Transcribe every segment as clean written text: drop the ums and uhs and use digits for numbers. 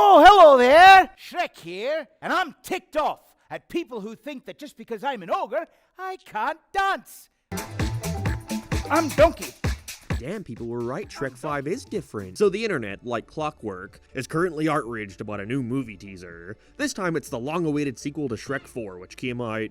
Oh, hello there! Shrek here, and I'm ticked off at people who think that just because I'm an ogre, I can't dance. I'm Donkey. Damn, people were right, Shrek 5 is different. So the internet, like clockwork, is currently outraged about a new movie teaser. This time it's the long-awaited sequel to Shrek 4, which came out,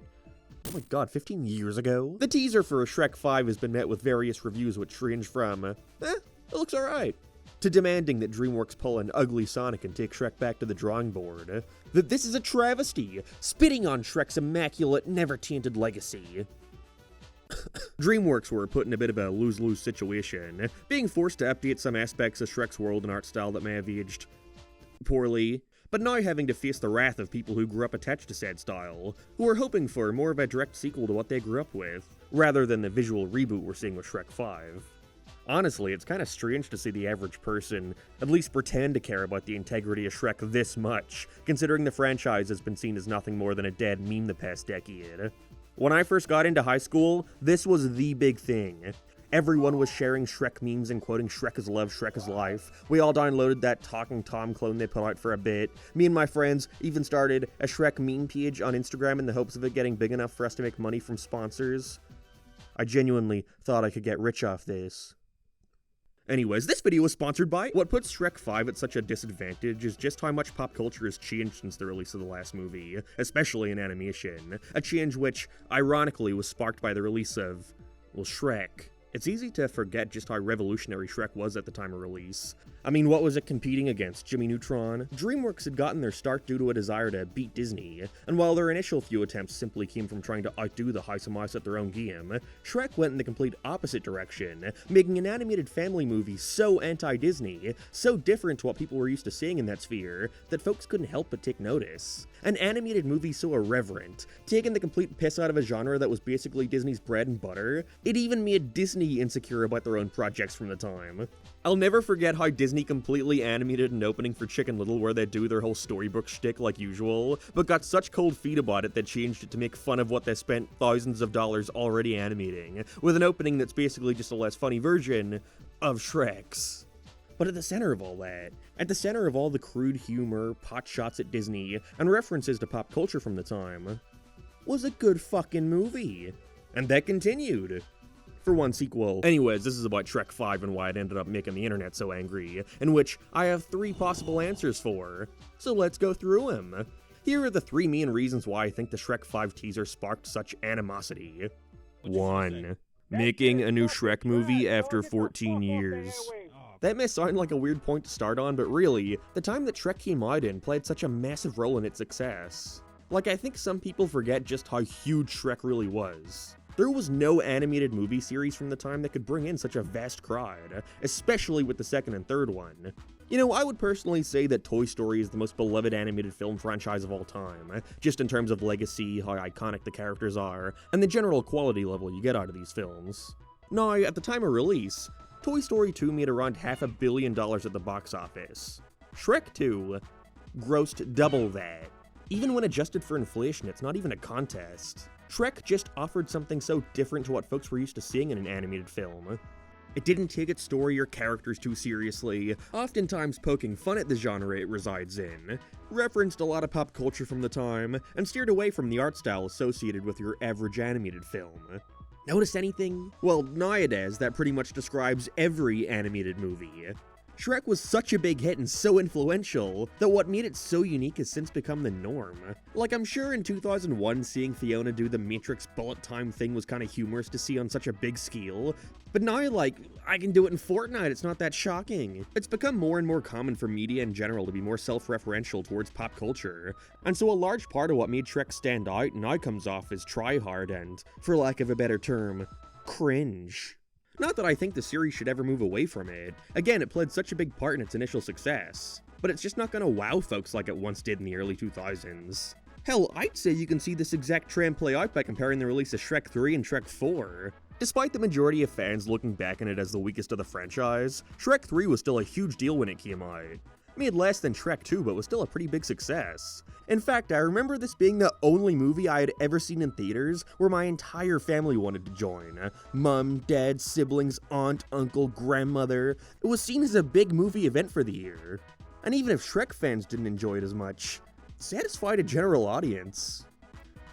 oh my god, 15 years ago? The teaser for Shrek 5 has been met with various reviews which range from, it looks alright, to demanding that DreamWorks pull an ugly Sonic and take Shrek back to the drawing board. That this is a travesty, spitting on Shrek's immaculate, never-tainted legacy. DreamWorks were put in a bit of a lose-lose situation, being forced to update some aspects of Shrek's world and art style that may have aged poorly, but now having to face the wrath of people who grew up attached to said style, who are hoping for more of a direct sequel to what they grew up with, rather than the visual reboot we're seeing with Shrek 5. Honestly, it's kinda strange to see the average person at least pretend to care about the integrity of Shrek this much, considering the franchise has been seen as nothing more than a dead meme the past decade. When I first got into high school, this was the big thing. Everyone was sharing Shrek memes and quoting Shrek is love, Shrek is life. We all downloaded that Talking Tom clone they put out for a bit. Me and my friends even started a Shrek meme page on Instagram in the hopes of it getting big enough for us to make money from sponsors. I genuinely thought I could get rich off this. Anyways, this video was sponsored by... What puts Shrek 5 at such a disadvantage is just how much pop culture has changed since the release of the last movie, especially in animation. A change which, ironically, was sparked by the release of, well, Shrek. It's easy to forget just how revolutionary Shrek was at the time of release. I mean, what was it competing against? Jimmy Neutron? DreamWorks had gotten their start due to a desire to beat Disney, and while their initial few attempts simply came from trying to outdo the House of Mouse at their own game, Shrek went in the complete opposite direction, making an animated family movie so anti-Disney, so different to what people were used to seeing in that sphere, that folks couldn't help but take notice. An animated movie so irreverent, taking the complete piss out of a genre that was basically Disney's bread and butter, it even made Disney insecure about their own projects from the time. I'll never forget how Disney completely animated an opening for Chicken Little where they do their whole storybook shtick like usual, but got such cold feet about it they changed it to make fun of what they spent thousands of dollars already animating, with an opening that's basically just a less funny version of Shrek's. But at the center of all that, at the center of all the crude humor, pot shots at Disney, and references to pop culture from the time, was a good fucking movie. And that continued. For one sequel. Anyways, this is about Shrek 5 and why it ended up making the internet so angry, in which I have 3 possible answers for. So let's go through them. Here are the 3 main reasons why I think the Shrek 5 teaser sparked such animosity. 1. Making a new Shrek movie after 14 years. That may sound like a weird point to start on, but really, the time that Shrek came out in played such a massive role in its success. Like, I think some people forget just how huge Shrek really was. There was no animated movie series from the time that could bring in such a vast crowd, especially with the second and third one. You know, I would personally say that Toy Story is the most beloved animated film franchise of all time, just in terms of legacy, how iconic the characters are, and the general quality level you get out of these films. Now, at the time of release, Toy Story 2 made around $500 million at the box office. Shrek 2 grossed double that. Even when adjusted for inflation, it's not even a contest. Shrek just offered something so different to what folks were used to seeing in an animated film. It didn't take its story or characters too seriously, oftentimes poking fun at the genre it resides in, referenced a lot of pop culture from the time, and steered away from the art style associated with your average animated film. Notice anything? Well, nowadays, that pretty much describes every animated movie. Shrek was such a big hit and so influential that what made it so unique has since become the norm. Like, I'm sure in 2001 seeing Fiona do the Matrix bullet time thing was kinda humorous to see on such a big scale, but now, like, I can do it in Fortnite, it's not that shocking. It's become more and more common for media in general to be more self-referential towards pop culture, and so a large part of what made Shrek stand out now comes off as try-hard and, for lack of a better term, cringe. Not that I think the series should ever move away from it. Again, it played such a big part in its initial success. But it's just not gonna wow folks like it once did in the early 2000s. Hell, I'd say you can see this exact trend play out by comparing the release of Shrek 3 and Shrek 4. Despite the majority of fans looking back on it as the weakest of the franchise, Shrek 3 was still a huge deal when it came out. Made less than Shrek 2, but was still a pretty big success. In fact, I remember this being the only movie I had ever seen in theaters where my entire family wanted to join. Mom, dad, siblings, aunt, uncle, grandmother. It was seen as a big movie event for the year. and even if Shrek fans didn't enjoy it as much, it satisfied a general audience.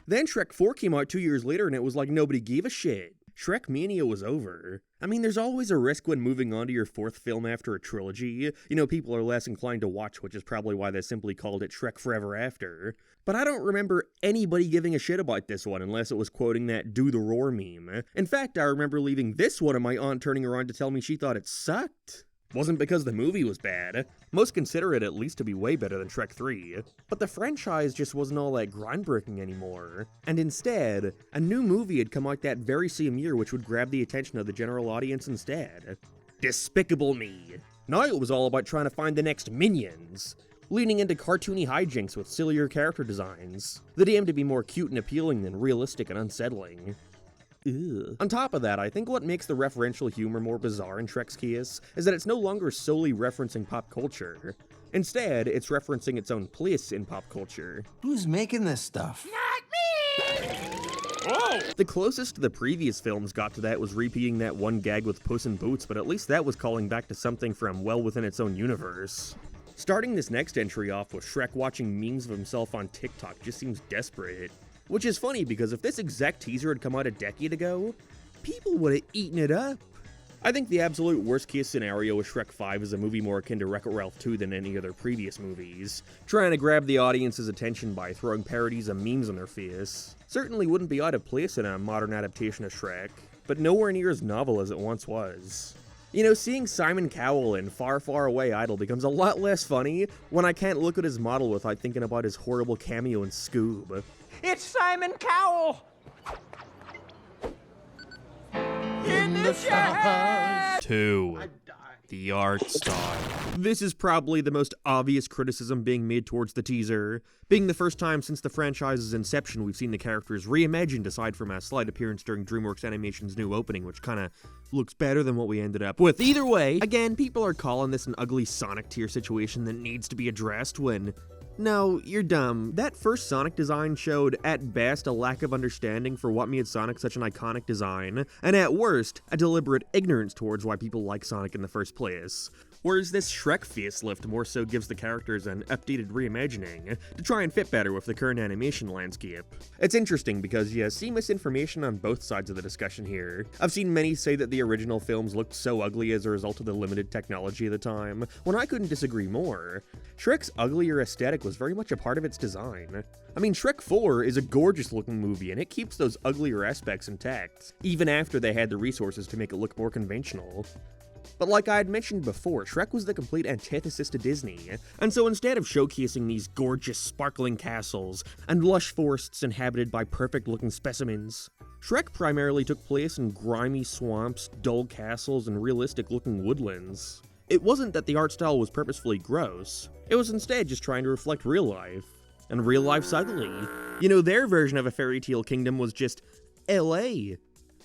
Then Shrek 4 came out 2 years later and it was like nobody gave a shit. Shrek Mania was over. I mean, there's always a risk when moving on to your fourth film after a trilogy. You know, people are less inclined to watch, which is probably why they simply called it Shrek Forever After. But I don't remember anybody giving a shit about this one unless it was quoting that "do the roar" meme. In fact, I remember leaving this one and my aunt turning around to tell me she thought it sucked. Wasn't because the movie was bad. Most consider it at least to be way better than Shrek 3. But the franchise just wasn't all that groundbreaking anymore. And instead, a new movie had come out that very same year which would grab the attention of the general audience instead. Despicable Me. Now it was all about trying to find the next Minions, leaning into cartoony hijinks with sillier character designs, that aimed to be more cute and appealing than realistic and unsettling. Ew. On top of that, I think what makes the referential humor more bizarre in Shrek's case is that it's no longer solely referencing pop culture. Instead, it's referencing its own place in pop culture. Who's making this stuff? Not me! Whoa! The closest the previous films got to that was repeating that one gag with Puss in Boots, but at least that was calling back to something from well within its own universe. Starting this next entry off with Shrek watching memes of himself on TikTok just seems desperate. Which is funny because if this exact teaser had come out a decade ago, people would have eaten it up. I think the absolute worst case scenario with Shrek 5 is a movie more akin to Wreck-It Ralph 2 than any other previous movies, trying to grab the audience's attention by throwing parodies of memes on their face. Certainly wouldn't be out of place in a modern adaptation of Shrek, but nowhere near as novel as it once was. You know, seeing Simon Cowell in Far, Far Away Idol becomes a lot less funny when I can't look at his model without thinking about his horrible cameo in Scoob. It's Simon Cowell! In the shed! 2. The art style. This is probably the most obvious criticism being made towards the teaser, being the first time since the franchise's inception we've seen the characters reimagined aside from a slight appearance during DreamWorks Animation's new opening, which kinda looks better than what we ended up with. Either way, again, people are calling this an ugly Sonic tier situation that needs to be addressed when... No, you're dumb. That first Sonic design showed, at best, a lack of understanding for what made Sonic such an iconic design, and at worst, a deliberate ignorance towards why people like Sonic in the first place. Whereas this Shrek facelift more so gives the characters an updated reimagining to try and fit better with the current animation landscape. It's interesting because you see misinformation on both sides of the discussion here. I've seen many say that the original films looked so ugly as a result of the limited technology of the time, when I couldn't disagree more. Shrek's uglier aesthetic was very much a part of its design. I mean, Shrek 4 is a gorgeous looking movie and it keeps those uglier aspects intact, even after they had the resources to make it look more conventional. But like I had mentioned before, Shrek was the complete antithesis to Disney, and so instead of showcasing these gorgeous sparkling castles and lush forests inhabited by perfect-looking specimens, Shrek primarily took place in grimy swamps, dull castles, and realistic-looking woodlands. It wasn't that the art style was purposefully gross, it was instead just trying to reflect real life. And real life's ugly. You know, their version of a fairy tale kingdom was just LA.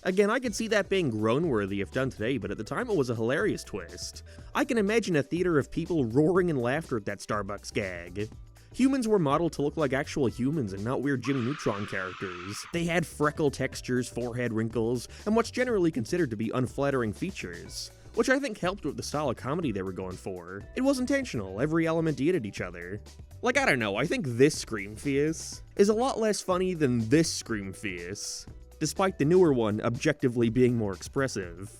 Again, I could see that being groan-worthy if done today, but at the time it was a hilarious twist. I can imagine a theater of people roaring in laughter at that Starbucks gag. Humans were modeled to look like actual humans and not weird Jimmy Neutron characters. They had freckle textures, forehead wrinkles, and what's generally considered to be unflattering features, which I think helped with the style of comedy they were going for. It was intentional, every element aided each other. Like, I don't know, I think this Scream face is a lot less funny than this Scream face, despite the newer one objectively being more expressive.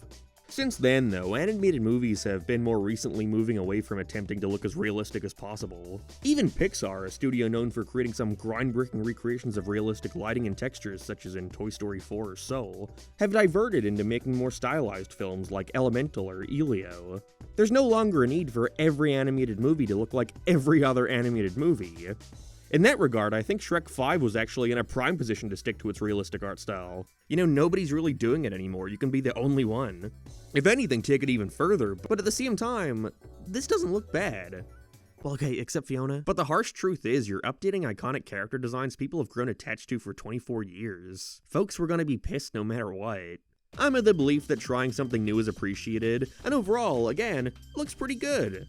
Since then, though, animated movies have been more recently moving away from attempting to look as realistic as possible. Even Pixar, a studio known for creating some groundbreaking recreations of realistic lighting and textures such as in Toy Story 4 or Soul, have diverted into making more stylized films like Elemental or Elio. There's no longer a need for every animated movie to look like every other animated movie. In that regard, I think Shrek 5 was actually in a prime position to stick to its realistic art style. You know, nobody's really doing it anymore, you can be the only one. If anything, take it even further, but at the same time, this doesn't look bad. Well, okay, except Fiona. But the harsh truth is, you're updating iconic character designs people have grown attached to for 24 years. Folks were gonna be pissed no matter what. I'm of the belief that trying something new is appreciated, and overall, again, looks pretty good.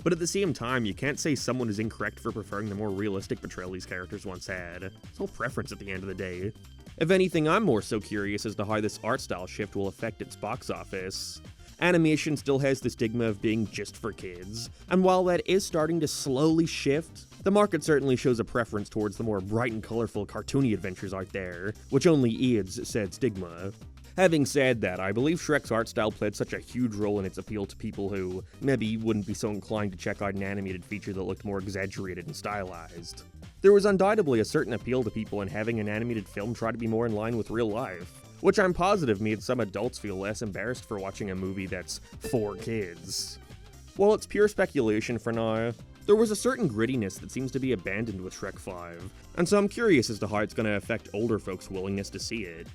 But at the same time, you can't say someone is incorrect for preferring the more realistic portrayal these characters once had. It's all preference at the end of the day. If anything, I'm more so curious as to how this art style shift will affect its box office. animation still has the stigma of being just for kids, and while that is starting to slowly shift, the market certainly shows a preference towards the more bright and colorful cartoony adventures out there, which only aids said stigma. Having said that, I believe Shrek's art style played such a huge role in its appeal to people who maybe wouldn't be so inclined to check out an animated feature that looked more exaggerated and stylized. There was undoubtedly a certain appeal to people in having an animated film try to be more in line with real life, which I'm positive made some adults feel less embarrassed for watching a movie that's for kids. While it's pure speculation for now, there was a certain grittiness that seems to be abandoned with Shrek 5, and so I'm curious as to how it's going to affect older folks' willingness to see it.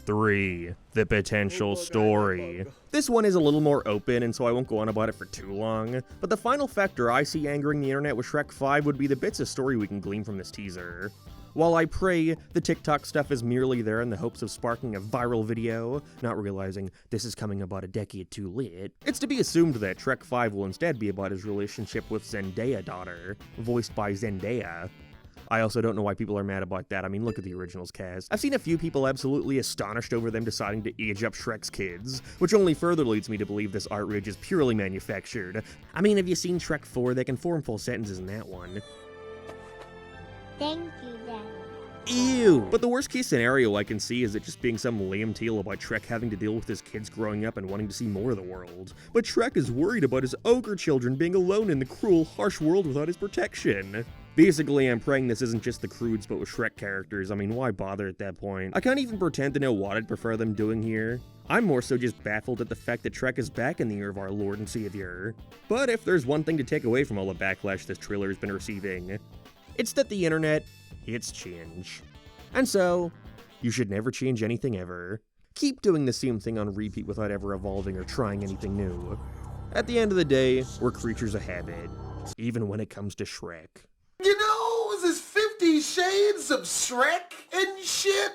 3. The potential story. This one is a little more open, and so I won't go on about it for too long, but the final factor I see angering the internet with Shrek 5 would be the bits of story we can glean from this teaser. While I pray the TikTok stuff is merely there in the hopes of sparking a viral video, not realizing this is coming about a decade too late, it's to be assumed that Shrek 5 will instead be about his relationship with Zendaya daughter, voiced by Zendaya. I also don't know why people are mad about that. I mean, look at the originals cast. I've seen a few people absolutely astonished over them deciding to age up Shrek's kids, which only further leads me to believe this outrage is purely manufactured. I mean, have you seen Shrek 4? They can form full sentences in that one. Thank you, Daddy. Ew! But the worst case scenario I can see is it just being some lame tale about Shrek having to deal with his kids growing up and wanting to see more of the world. But Shrek is worried about his ogre children being alone in the cruel, harsh world without his protection. Basically, I'm praying this isn't just the Croods but with Shrek characters. I mean, why bother at that point? I can't even pretend to know what I'd prefer them doing here. I'm more so just baffled at the fact that Shrek is back in the year of our Lord and Savior. But if there's one thing to take away from all the backlash this trailer has been receiving, it's that the internet, it's change. And so, you should never change anything ever. Keep doing the same thing on repeat without ever evolving or trying anything new. At the end of the day, we're creatures of habit, even when it comes to Shrek. You know, this is 50 Shades of Shrek and shit.